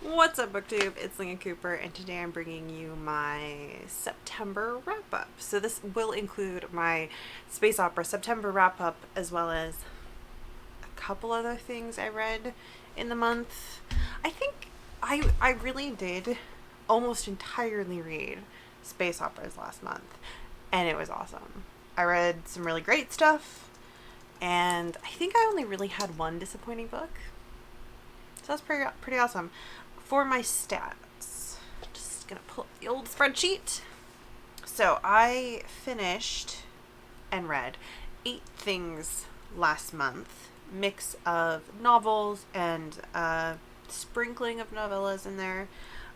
What's up, booktube? It's Lincoln Cooper, and today I'm bringing you my September wrap-up. So this will include my space opera September wrap-up, as well as a couple other things I read in the month. I think I really did almost entirely read space operas last month, and it was awesome. I read some really great stuff, and I think I only really had one disappointing book. So that's pretty awesome. For my stats, just gonna pull up the old spreadsheet. So I finished and read 8 things last month. Mix of novels and a sprinkling of novellas in there.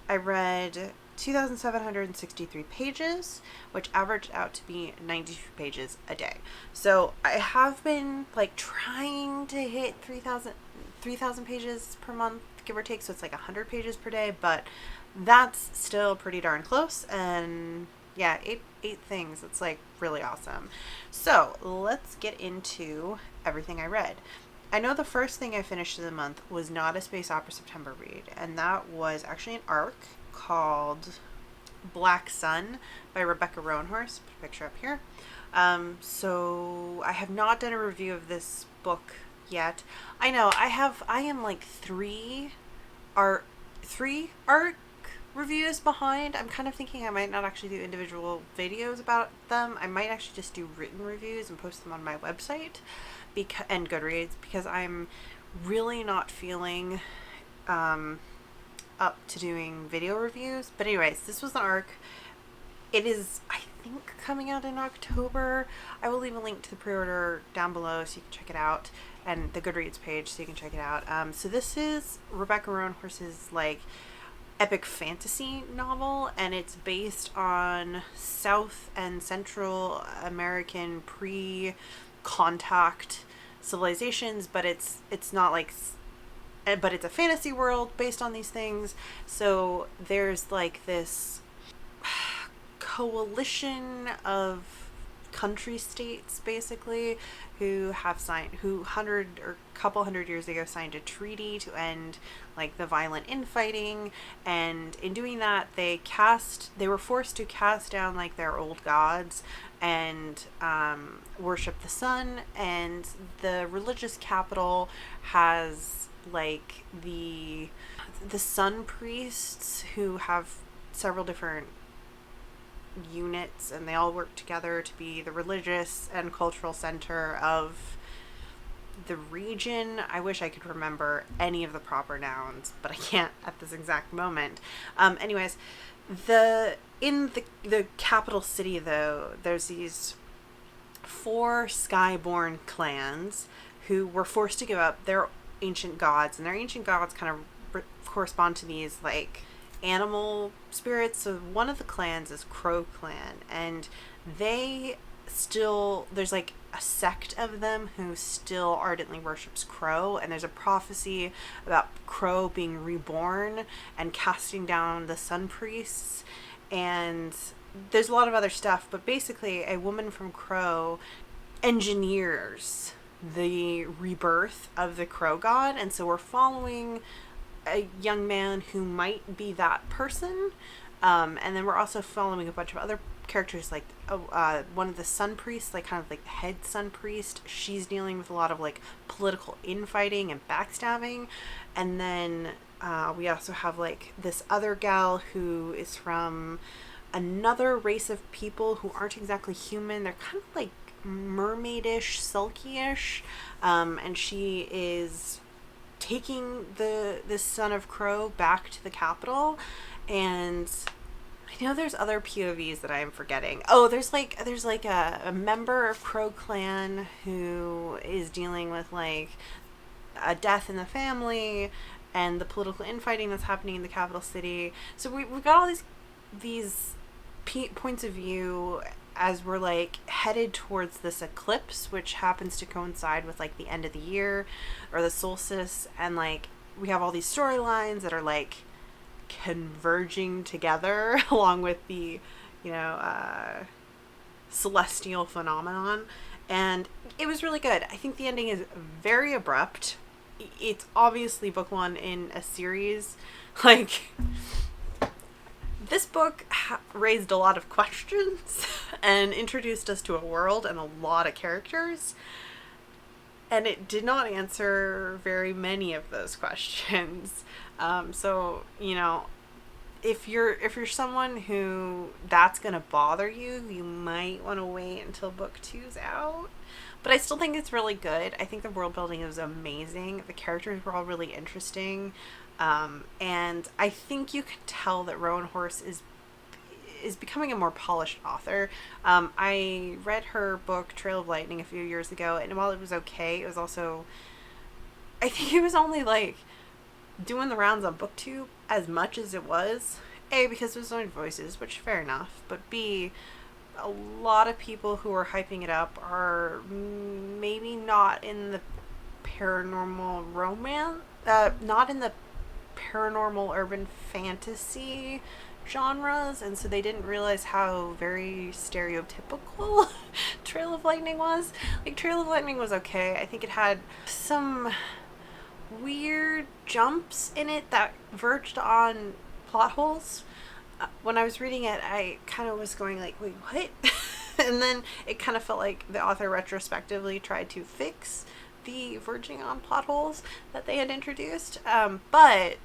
I read 2,763 pages, which averaged out to be 92 pages a day. So I have been trying to hit 3,000 pages per month, give or take, so it's 100 pages per day, but that's still pretty darn close. And yeah, eight things. It's really awesome. So let's get into everything I read. I know the first thing I finished of the month was not a space opera September read, and that was actually an arc called Black Sun by Rebecca Roanhorse. Put a picture up here. So I have not done a review of this book yet. I know I am three arc reviews behind. I'm kind of thinking I might not actually do individual videos about them. I might actually just do written reviews and post them on my website and Goodreads, because I'm really not feeling up to doing video reviews. But anyways, this was an arc. It is, I think, coming out in October. I will leave a link to the pre-order down below so you can check it out, and the Goodreads page so you can check it out. So this is Rebecca Roanhorse's epic fantasy novel, and it's based on South and Central American pre-contact civilizations, but it's not but it's a fantasy world based on these things. So there's this coalition of country states basically who couple hundred years ago signed a treaty to end the violent infighting, and in doing that they were forced to cast down their old gods and worship the sun. And the religious capital has the sun priests, who have several different units, and they all work together to be the religious and cultural center of the region. I wish I could remember any of the proper nouns, but I can't at this exact moment. Anyways, in the capital city, though, there's these 4 skyborn clans who were forced to give up their ancient gods, and their ancient gods kind of correspond to these animal spirits. So one of the clans is Crow Clan, and there's a sect of them who still ardently worships Crow, and there's a prophecy about Crow being reborn and casting down the sun priests, and there's a lot of other stuff. But basically a woman from Crow engineers the rebirth of the Crow god, and so we're following a young man who might be that person, and then we're also following a bunch of other characters, one of the sun priests, kind of the head sun priest. She's dealing with a lot of political infighting and backstabbing, and then we also have this other gal who is from another race of people who aren't exactly human. They're kind of mermaidish, sulky-ish, and she is taking the son of Crow back to the capital. And I know there's other POVs that I am forgetting. Oh, there's a member of Crow Clan who is dealing with a death in the family and the political infighting that's happening in the capital city. So we've got all these points of view as we're headed towards this eclipse, which happens to coincide with the end of the year, or the solstice, and we have all these storylines that are converging together along with the celestial phenomenon. And it was really good. I think the ending is very abrupt. It's obviously book 1 in a series, Like, this book raised a lot of questions and introduced us to a world and a lot of characters, and it did not answer very many of those questions. So, you know, if you're someone who that's gonna bother you, you might want to wait until book 2's out. But I still think it's really good. I think the world building is amazing. The characters were all really interesting. And I think you can tell that Rowan Horse is becoming a more polished author. I read her book Trail of Lightning a few years ago, and while it was okay, it was also, I think it was only like doing the rounds on booktube as much as it was. A, because it was own voices, which fair enough, but B, a lot of people who are hyping it up are maybe not in the paranormal romance, not in the paranormal urban fantasy genres, and so they didn't realize how very stereotypical Trail of Lightning was. Like, Trail of Lightning was okay. I think it had some weird jumps in it that verged on plot holes. When I was reading it, I kind of was going like, wait, what? And then it kind of felt like the author retrospectively tried to fix the verging on plot holes that they had introduced. But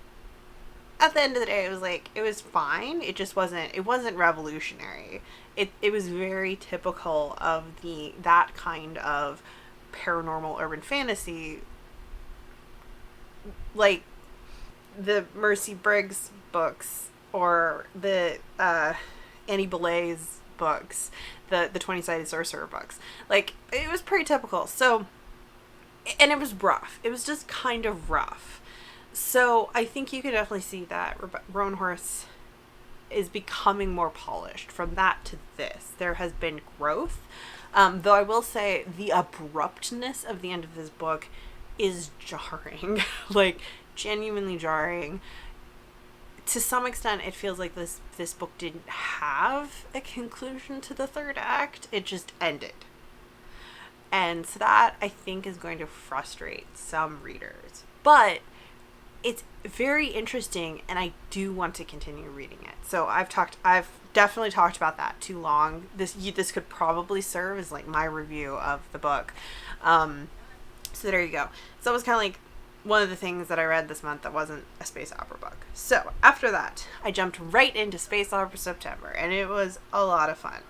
at the end of the day, it was like, it was fine. It just wasn't revolutionary. It was very typical of that kind of paranormal urban fantasy, like the Mercy Briggs books or the Annie Belay's books, the 20-Sided Sorcerer books. Like, it was pretty typical. So, and it was rough. It was just kind of rough. So I think you can definitely see that Rowan Horse is becoming more polished from that to this. There has been growth. Though I will say the abruptness of the end of this book is jarring. Like, genuinely jarring. To some extent, it feels like this book didn't have a conclusion to the third act. It just ended. And so that, I think, is going to frustrate some readers. But it's very interesting, and I do want to continue reading it. So I've definitely talked about that too long. This could probably serve as like my review of the book. So there you go. So it was kind of like one of the things that I read this month that wasn't a space opera book. So after that, I jumped right into Space Opera September, and it was a lot of fun.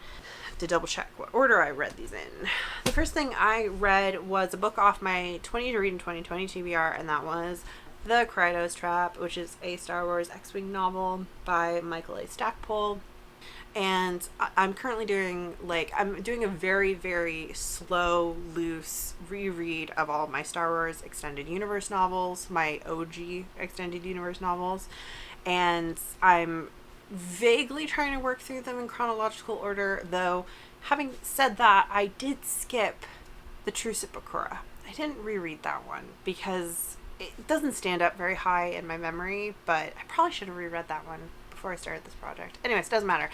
To double check what order I read these in. The first thing I read was a book off my 20 to read in 2020 TBR, and that was The Krytos Trap, which is a Star Wars X-Wing novel by Michael A. Stackpole. And I'm currently doing a very, very slow, loose reread of all of my Star Wars Extended Universe novels, my OG Extended Universe novels. And I'm vaguely trying to work through them in chronological order, though having said that, I did skip The Truce at Bakura. I didn't reread that one because it doesn't stand up very high in my memory, but I probably should have reread that one before I started this project. Anyways, doesn't matter.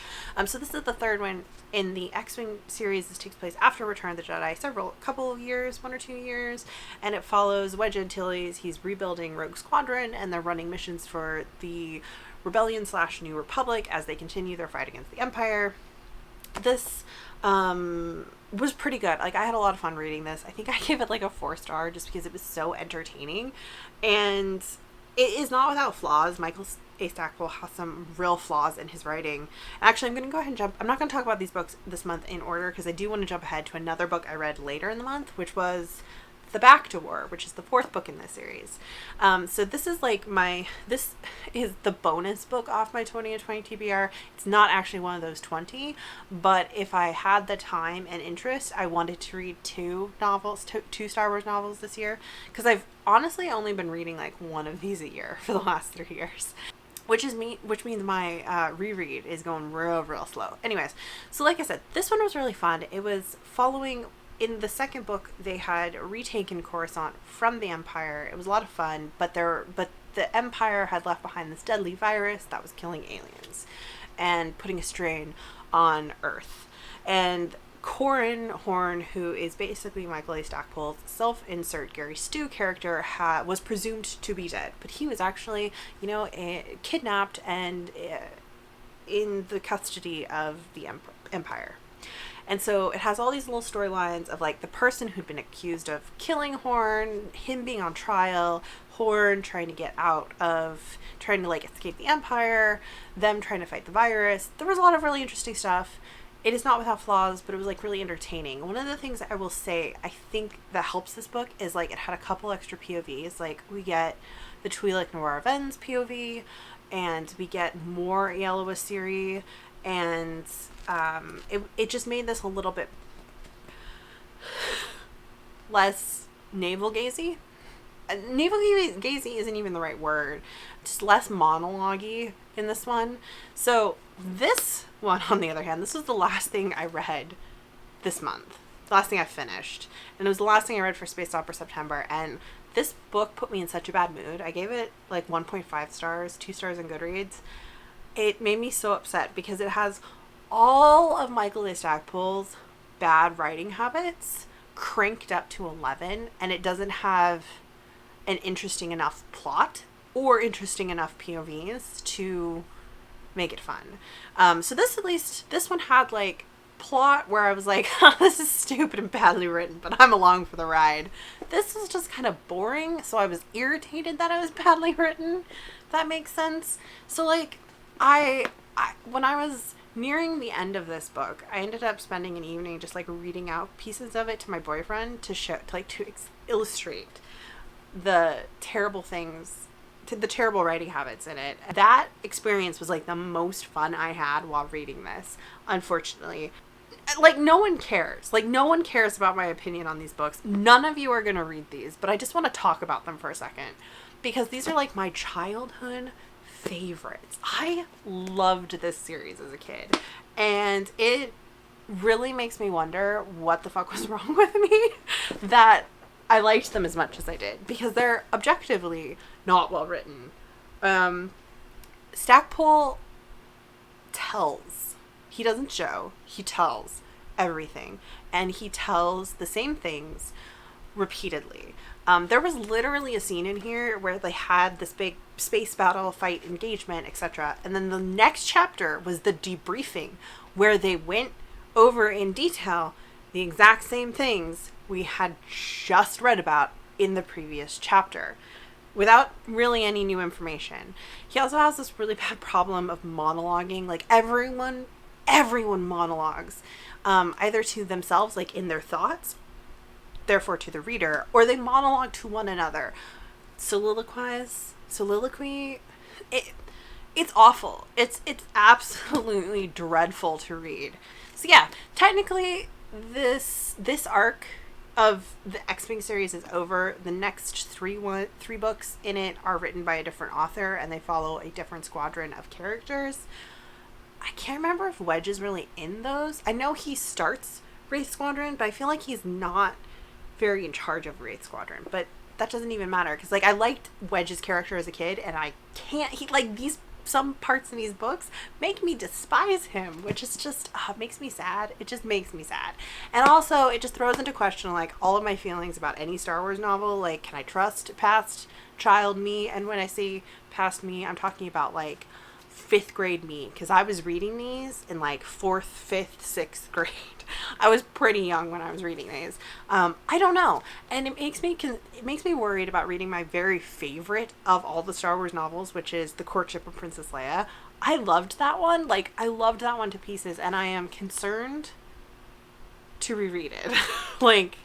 So this is the third one in the X-Wing series. This takes place after Return of the Jedi, couple of years, 1 or 2 years, and it follows Wedge Antilles. He's rebuilding Rogue Squadron, and they're running missions for the Rebellion / New Republic as they continue their fight against the Empire. This was pretty good. Like, I had a lot of fun reading this. I think I gave it like a 4-star just because it was so entertaining, and it is not without flaws. Michael A. Stackpole has some real flaws in his writing. Actually, I'm going to go ahead and I'm not going to talk about these books this month in order because I do want to jump ahead to another book I read later in the month, which was The Back to War, which is the 4th book in this series. So this is this is the bonus book off my 20 and 20 TBR. It's not actually one of those 20, but if I had the time and interest, I wanted to read two Star Wars novels this year, because I've honestly only been reading like one of these a year for the last 3 years. Which means my reread is going real slow. Anyways, so like I said, this one was really fun. It was following. In the second book, they had retaken Coruscant from the Empire. It was a lot of fun, but the Empire had left behind this deadly virus that was killing aliens and putting a strain on Earth. And Corin Horn, who is basically Michael A. Stackpole's self-insert Gary Stu character, was presumed to be dead, but he was actually, kidnapped and in the custody of the Empire. And so it has all these little storylines of like the person who'd been accused of killing Horn, him being on trial, Horn trying to get out of, trying to like escape the Empire, them trying to fight the virus. There was a lot of really interesting stuff. It is not without flaws, but it was like really entertaining. One of the things I will say I think that helps this book is like it had a couple extra POVs. Like we get the Twi'lek Noir Ven's POV, and we get more Yellow Asiri, and it just made this a little bit less navel-gazy. Navel-gazy isn't even the right word. Just less monologue-y in this one. So this one, on the other hand, this was the last thing I read this month. The last thing I finished. And it was the last thing I read for Space Opera September. And this book put me in such a bad mood. I gave it like 1.5 stars, 2 stars on Goodreads. It made me so upset because it has all of Michael A. Stackpole's bad writing habits cranked up to 11, and it doesn't have an interesting enough plot or interesting enough POVs to make it fun. So this one had like plot where I was like, oh, this is stupid and badly written, but I'm along for the ride. This was just kind of boring, so I was irritated that it was badly written, if that makes sense. So like I when I was nearing the end of this book, I ended up spending an evening just like reading out pieces of it to my boyfriend to illustrate the terrible things, the terrible writing habits in it. That experience was like the most fun I had while reading this, unfortunately. Like no one cares. Like no one cares about my opinion on these books. None of you are going to read these, but I just want to talk about them for a second because these are like my childhood favorites. I loved this series as a kid, and it really makes me wonder what the fuck was wrong with me that I liked them as much as I did, because they're objectively not well written. Stackpole tells. He doesn't show. He tells everything, and he tells the same things repeatedly. There was literally a scene in here where they had this big space battle, fight, engagement, etc. And then the next chapter was the debriefing, where they went over in detail the exact same things we had just read about in the previous chapter, without really any new information. He also has this really bad problem of monologuing. Like everyone monologues, either to themselves, like in their thoughts, therefore to the reader, or they monologue to one another. Soliloquy, it's awful. It's absolutely dreadful to read. So yeah, technically this arc of the X-Wing series is over. The next three books in it are written by a different author, and they follow a different squadron of characters. I can't remember if Wedge is really in those. I know he starts Wraith Squadron, but I feel like he's not very in charge of Wraith Squadron. But that doesn't even matter, because like I liked Wedge's character as a kid, and I can't. Some parts in these books make me despise him, which is just makes me sad. It just makes me sad. And also it just throws into question like all of my feelings about any Star Wars novel. Like, can I trust past child me? And when I say past me, I'm talking about like 5th grade me, because I was reading these in like 4th, 5th, 6th grade. I was pretty young when I was reading these. I don't know, and it makes me worried about reading my very favorite of all the Star Wars novels, which is The Courtship of Princess Leia. I loved that one. Like, I loved that one to pieces, and I am concerned to reread it. Like,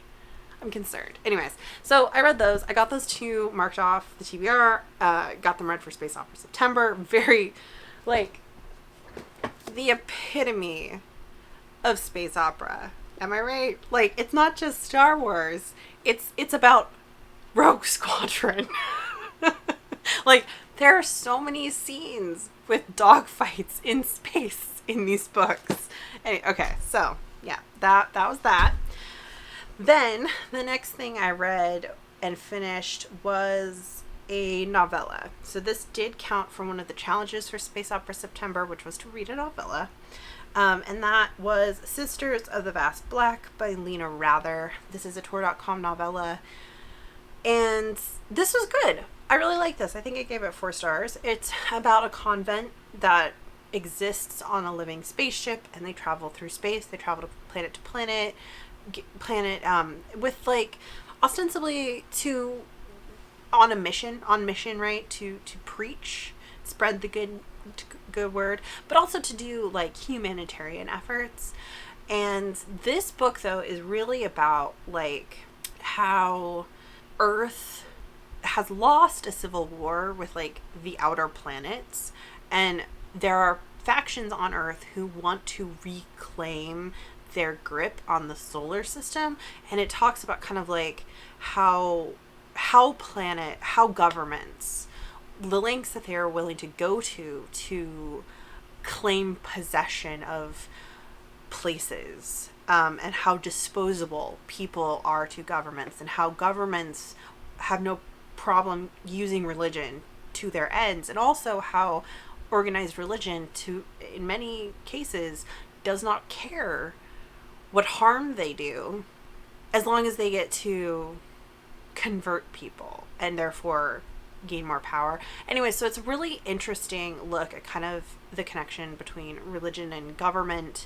I'm concerned. Anyways, so I read those. I got those 2 marked off the TBR. Got them read for Space Opera September. Very, like, the epitome of space opera. Am I right? Like, it's not just Star Wars. It's about Rogue Squadron. Like, there are so many scenes with dogfights in space in these books. Okay, so yeah, that was that. Then the next thing I read and finished was a novella. So this did count for one of the challenges for Space Opera September, which was to read a novella. And that was Sisters of the Vast Black by Lena Rather. This is a Tor.com novella. And this was good. I really like this. I think I gave it 4 stars. It's about a convent that exists on a living spaceship, and they travel through space. They travel to planet, with like ostensibly on mission, right? To preach, spread the good word, but also to do like humanitarian efforts. And this book though is really about like how Earth has lost a civil war with like the outer planets, and there are factions on Earth who want to reclaim their grip on the solar system. And it talks about kind of like how governments, the lengths that they are willing to go to claim possession of places, and how disposable people are to governments, and how governments have no problem using religion to their ends, and also how organized religion, in many cases, does not care what harm they do, as long as they get to convert people and therefore gain more power. Anyway, so it's a really interesting look at kind of the connection between religion and government,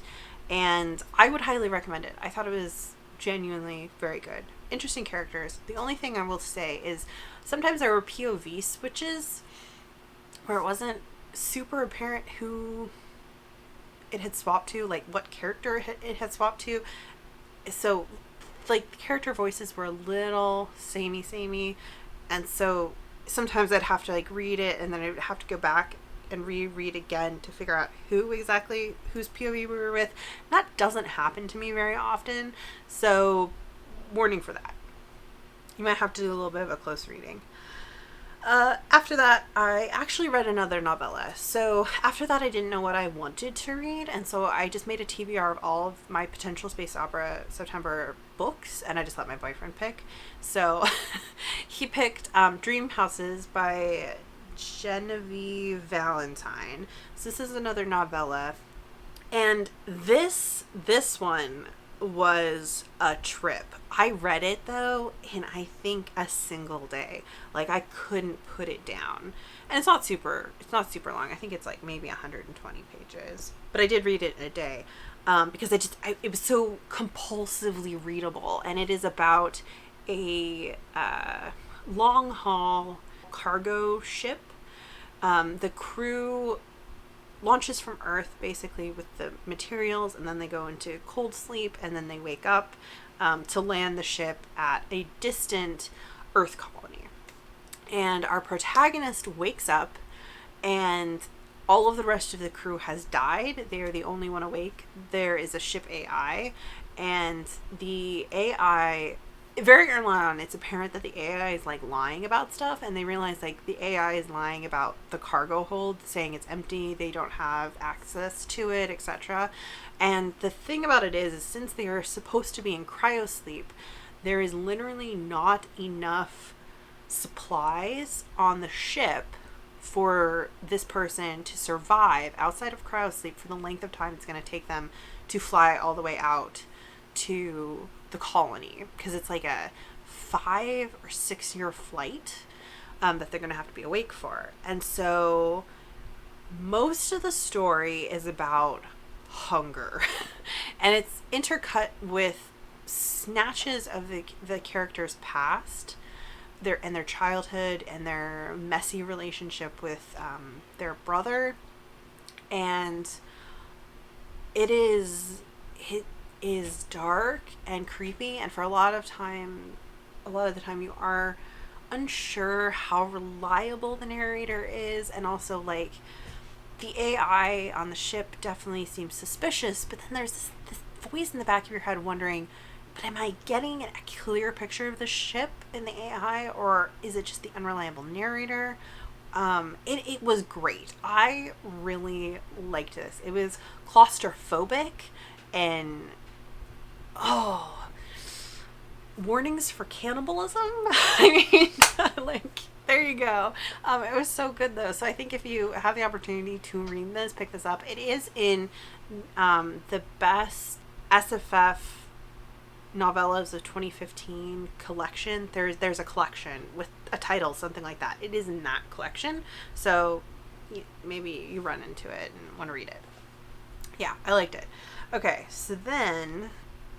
and I would highly recommend it. I thought it was genuinely very good. Interesting characters. The only thing I will say is sometimes there were POV switches where it wasn't super apparent who it had swapped to, like what character it had swapped to. So like the character voices were a little samey, and so sometimes I'd have to like read it, and then I'd have to go back and reread again to figure out whose POV we were with. That doesn't happen to me very often, so warning for that. You might have to do a little bit of a close reading. After that, I actually read another novella. So after that, I didn't know what I wanted to read, and so I just made a TBR of all of my potential space opera September books, and I just let my boyfriend pick. So he picked Dream Houses by Genevieve Valentine. So this is another novella, and this one was a trip. I read it though in I think a single day. Like I couldn't put it down. And it's not super long. I think it's like maybe 120 pages. But I did read it in a day because it was so compulsively readable, and it is about a long haul cargo ship. The crew launches from Earth basically with the materials, and then they go into cold sleep, and then they wake up to land the ship at a distant Earth colony. And our protagonist wakes up, and all of the rest of the crew has died. They are the only one awake. There is a ship AI, and the AI, very early on, it's apparent that the AI is like lying about stuff, and they realize like the AI is lying about the cargo hold, saying it's empty, they don't have access to it, etc. And the thing about it is since they are supposed to be in cryosleep, there is literally not enough supplies on the ship for this person to survive outside of cryosleep for the length of time it's going to take them to fly all the way out to the colony, because it's like a 5 or 6 year flight that they're going to have to be awake for. And so most of the story is about hunger and it's intercut with snatches of the characters' past, their childhood, and their messy relationship with their brother. And it is dark and creepy, and for a lot of the time you are unsure how reliable the narrator is, and also like the AI on the ship definitely seems suspicious, but then there's this voice in the back of your head wondering, but am I getting a clear picture of the ship in the AI, or is it just the unreliable narrator? It was great. I really liked this. It was claustrophobic, and warnings for cannibalism. I mean, like There you go. It was so good though. So I think if you have the opportunity to read this, pick this up. It is in the best SFF novellas of 2015 collection. There's a collection with a title, something like that. It is in that collection. So maybe you run into it and want to read it. Yeah, I liked it. Okay, so then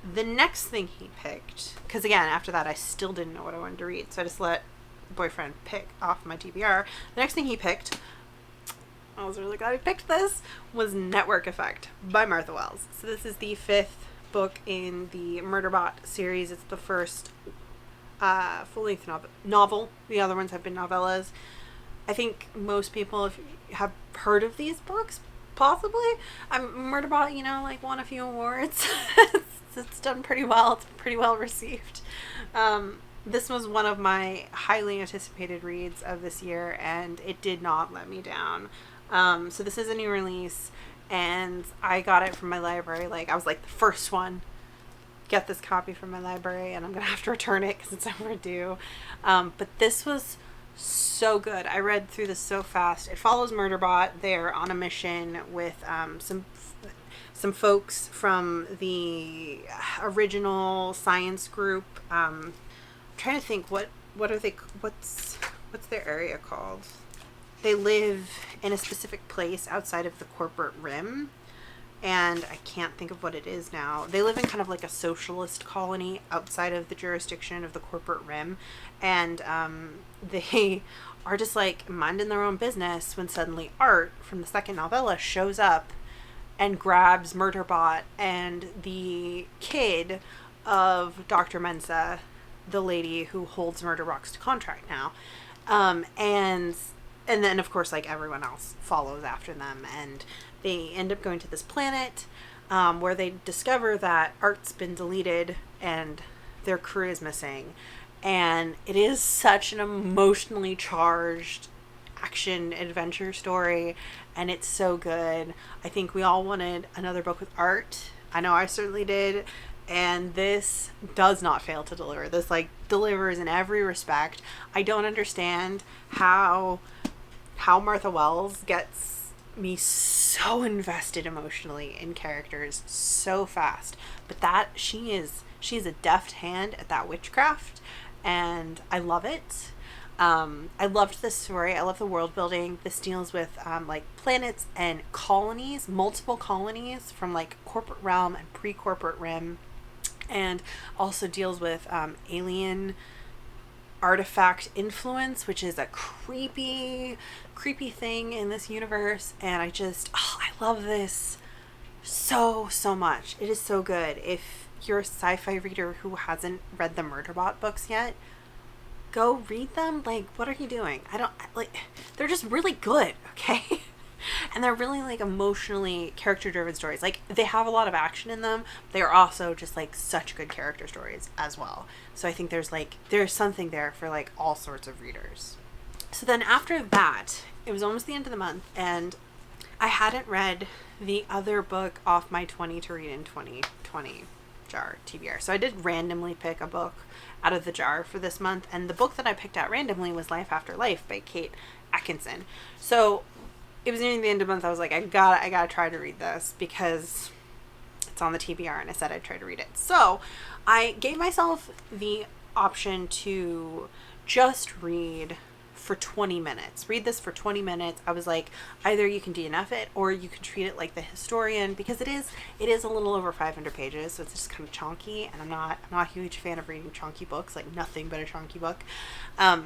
the next thing he picked, because again, after that, I still didn't know what I wanted to read. So I just let boyfriend pick off my TBR. The next thing he picked, I was really glad he picked this, was Network Effect by Martha Wells. So this is the 5th book in the Murderbot series. It's the first full-length novel. The other ones have been novellas. I think most people have heard of these books, possibly. Murderbot, like won a few awards. It's done pretty well. It's pretty well received. This was one of my highly anticipated reads of this year, and it did not let me down. So this is a new release, and I got it from my library. I was the first one. Get this copy from my library, and I'm going to have to return it because it's overdue. But this was so good. I read through this so fast. It follows Murderbot. They're on a mission with some folks from the original science group. I'm trying to think what are they, what's their area called? They live in a specific place outside of the corporate rim, and I can't think of what it is now. They live in kind of like a socialist colony outside of the jurisdiction of the corporate rim, and they are just minding their own business when suddenly Art from the second novella shows up and grabs Murderbot and the kid of Dr. Mensa, the lady who holds Murderbot's contract now. And then, of course, everyone else follows after them. And they end up going to this planet where they discover that Art's been deleted and their crew is missing. And it is such an emotionally charged action adventure story, and it's so good. I think we all wanted another book with Art. I know I certainly did, and this does not fail to deliver. This delivers in every respect. I don't understand how Martha Wells gets me so invested emotionally in characters so fast, but she's a deft hand at that witchcraft, and I love it. I loved this story. I love the world building. This deals with planets and colonies, multiple colonies from corporate realm and pre-corporate rim, and also deals with alien artifact influence, which is a creepy thing in this universe. And I love this so much. It is so good. If you're a sci-fi reader who hasn't read the Murderbot books yet, go read them. What are you doing? They're just really good, okay? And they're really emotionally character-driven stories. They have a lot of action in them. They are also just such good character stories as well. So I think there's something there for all sorts of readers. So then after that, it was almost the end of the month, and I hadn't read the other book off my 20 to read in 2020 jar TBR. So I did randomly pick a book out of the jar for this month, and the book that I picked out randomly was Life After Life by Kate Atkinson. So it was nearing the end of the month. I was I gotta try to read this because it's on the TBR, and I said I'd try to read it. So I gave myself the option to just read for 20 minutes. Read this for 20 minutes. I was either you can DNF it or you can treat it like The Historian, because it is a little over 500 pages, so it's just kind of chunky, and I'm not a huge fan of reading chunky books, nothing but a chunky book.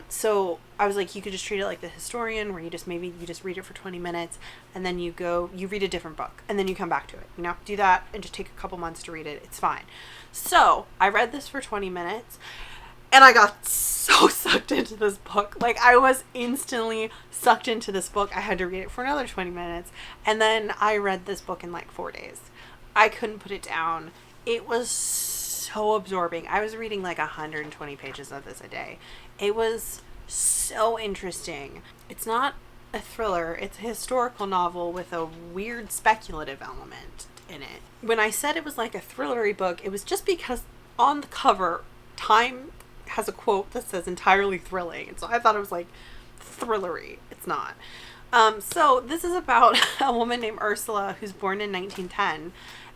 So I was you could just treat it like The Historian, where you just read it for 20 minutes, and then you read a different book, and then you come back to it. Do that and just take a couple months to read it. It's fine. So I read this for 20 minutes, and I got so sucked into this book. I was instantly sucked into this book. I had to read it for another 20 minutes. And then I read this book in 4 days. I couldn't put it down. It was so absorbing. I was reading 120 pages of this a day. It was so interesting. It's not a thriller. It's a historical novel with a weird speculative element in it. When I said it was a thrillery book, it was just because on the cover, Time has a quote that says entirely thrilling. And so I thought it was thrillery. It's not. So this is about a woman named Ursula who's born in 1910,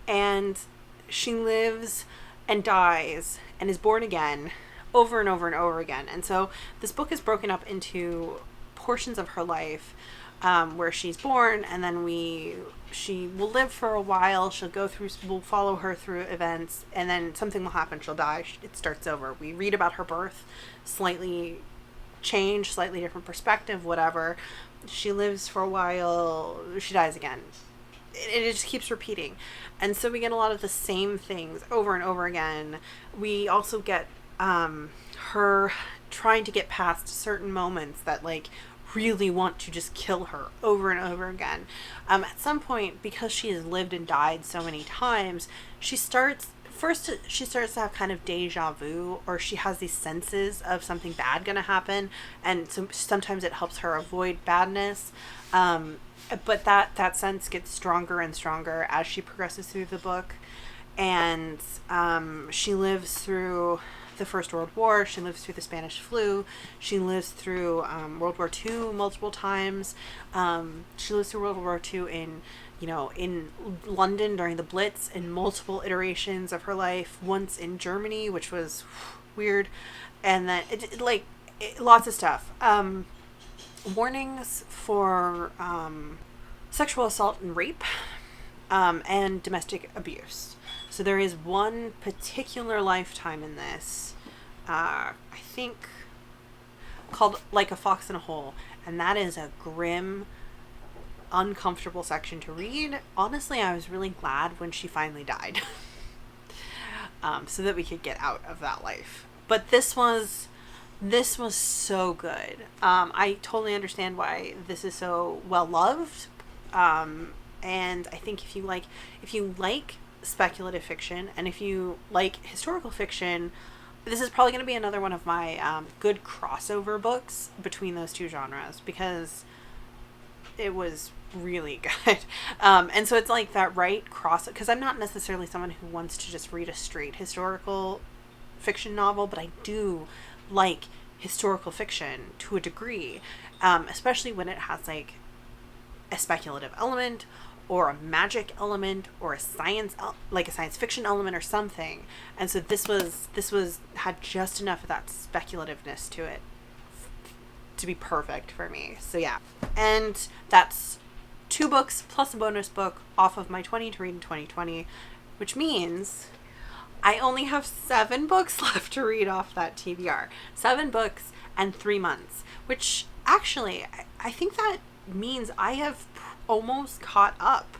and she lives and dies and is born again over and over and over again. And so this book is broken up into portions of her life, where she's born, and then she will live for a while. We'll follow her through events, and then something will happen. She'll die. It starts over. We read about her birth, slightly changed, slightly different perspective, whatever. She lives for a while. She dies again. It just keeps repeating. And so we get a lot of the same things over and over again. We also get her trying to get past certain moments that like really want to just kill her over and over again. At some point, because she has lived and died so many times, she starts to have kind of deja vu, or she has these senses of something bad gonna happen, and so sometimes it helps her avoid badness. But that sense gets stronger and stronger as she progresses through the book. And she lives through the First World War. She lives through the Spanish flu. She lives through World War II multiple times. She lives through World War II in London during the Blitz, in multiple iterations of her life. Once in Germany, which was weird. And then lots of stuff. Warnings for sexual assault and rape, and domestic abuse. So there is one particular lifetime in this, I think, called Like a Fox in a Hole, and that is a grim, uncomfortable section to read. Honestly, I was really glad when she finally died, so that we could get out of that life. But this was so good. I totally understand why this is so well loved, and I think if you like speculative fiction, and if you like historical fiction, this is probably going to be another one of my good crossover books between those two genres, because it was really good. And so it's like that right cross, because I'm not necessarily someone who wants to just read a straight historical fiction novel, but I do like historical fiction to a degree, especially when it has like a speculative element, or a magic element, or a science fiction element or something. And so this had just enough of that speculativeness to it to be perfect for me. So yeah. And that's 2 books plus a bonus book off of my 20 to read in 2020, which means I only have 7 books left to read off that TBR. 7 books and 3 months, which actually I think that means I have almost caught up.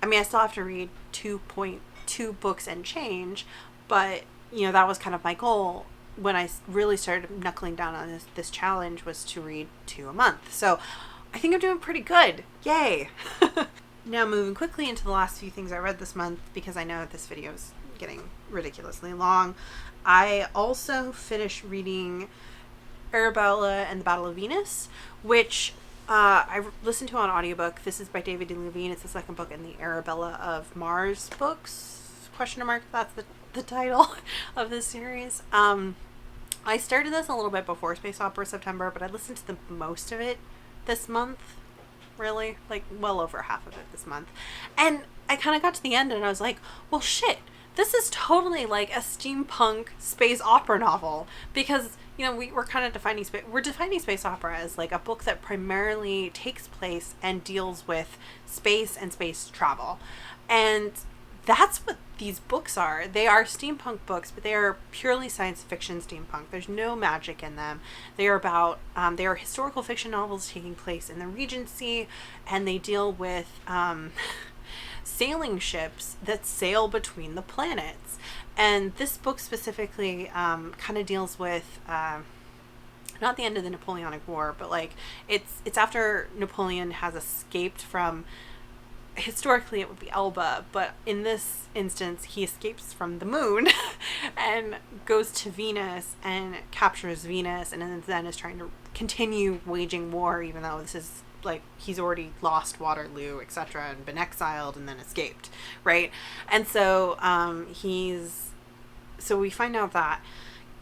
I mean, I still have to read 2.2 books and change, but that was kind of my goal when I really started knuckling down on this challenge, was to read 2 a month. So I think I'm doing pretty good. Yay. Now moving quickly into the last few things I read this month, because I know this video is getting ridiculously long. I also finished reading Arabella and the Battle of Venus, which I listened to on audiobook. This is by David D. Levine. It's the second book in the Arabella of Mars books, ? That's the title of this series. I started this a little bit before Space Opera September, but I listened to the most of it this month, really, like well over half of it this month. And I kind of got to the end and I was like, well shit, this is totally like a steampunk space opera novel, because we're kind of defining space opera as like a book that primarily takes place and deals with space and space travel. And that's what these books are. They are steampunk books, but they are purely science fiction steampunk. There's no magic in them. They are historical fiction novels taking place in the Regency, and they deal with sailing ships that sail between the planets. And this book specifically kind of deals with not the end of the Napoleonic War, but like it's after Napoleon has escaped from, historically it would be Elba, but in this instance he escapes from the moon and goes to Venus and captures Venus, and then is trying to continue waging war, even though this is like he's already lost Waterloo, etc., and been exiled and then escaped, right? And so so we find out that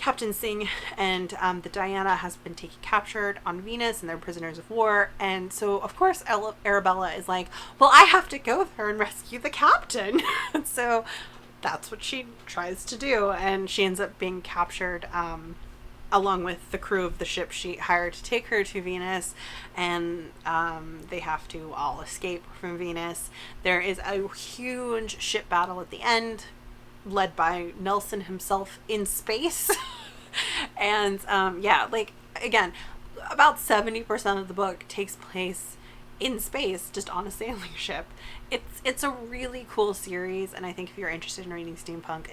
Captain Singh and the Diana has been captured on Venus, and they're prisoners of war. And so, of course, Arabella is like, well, I have to go there and rescue the captain. So that's what she tries to do, and she ends up being captured along with the crew of the ship she hired to take her to Venus, and they have to all escape from Venus. There is a huge ship battle at the end, led by Nelson himself in space. And yeah, like, again, about 70% of the book takes place in space, just on a sailing ship. It's a really cool series, and I think if you're interested in reading steampunk,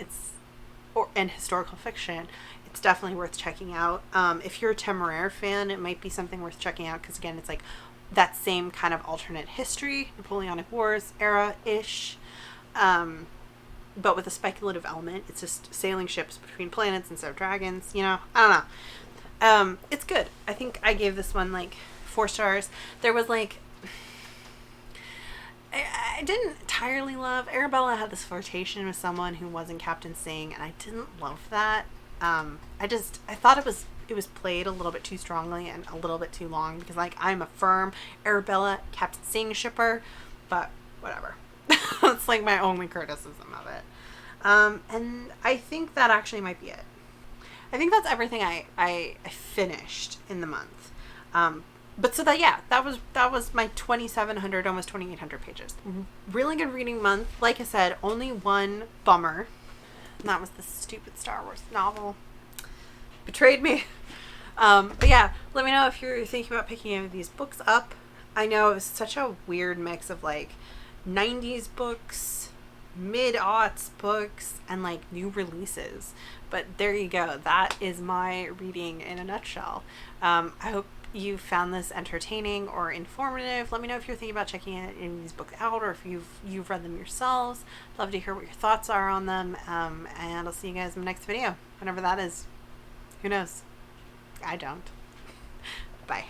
and historical fiction, it's definitely worth checking out. If you're a Temeraire fan, it might be something worth checking out, because again, it's like that same kind of alternate history, Napoleonic Wars era-ish, but with a speculative element. It's just sailing ships between planets instead of dragons, you know? I don't know. It's good. I think I gave this one like 4 stars. There was like, I didn't entirely love, Arabella had this flirtation with someone who wasn't Captain Singh, and I didn't love that. I thought it was played a little bit too strongly and a little bit too long, because like, I'm a firm Arabella Captain Singh shipper, but whatever. That's like my only criticism of it. And I think that actually might be it. I think that's everything I finished in the month. But so that, yeah, that was my 2,700, almost 2,800 pages. Really good reading month. Like I said, only one bummer, and that was the stupid Star Wars novel. Betrayed me. But yeah, let me know if you're thinking about picking any of these books up. I know it was such a weird mix of like 90s books, mid-aughts books, and like new releases. But there you go. That is my reading in a nutshell. I hope you found this entertaining or informative. Let me know if you're thinking about checking any of these books out, or if you've read them yourselves. Love to hear what your thoughts are on them. And I'll see you guys in the next video, whenever that is. Who knows? I don't. Bye.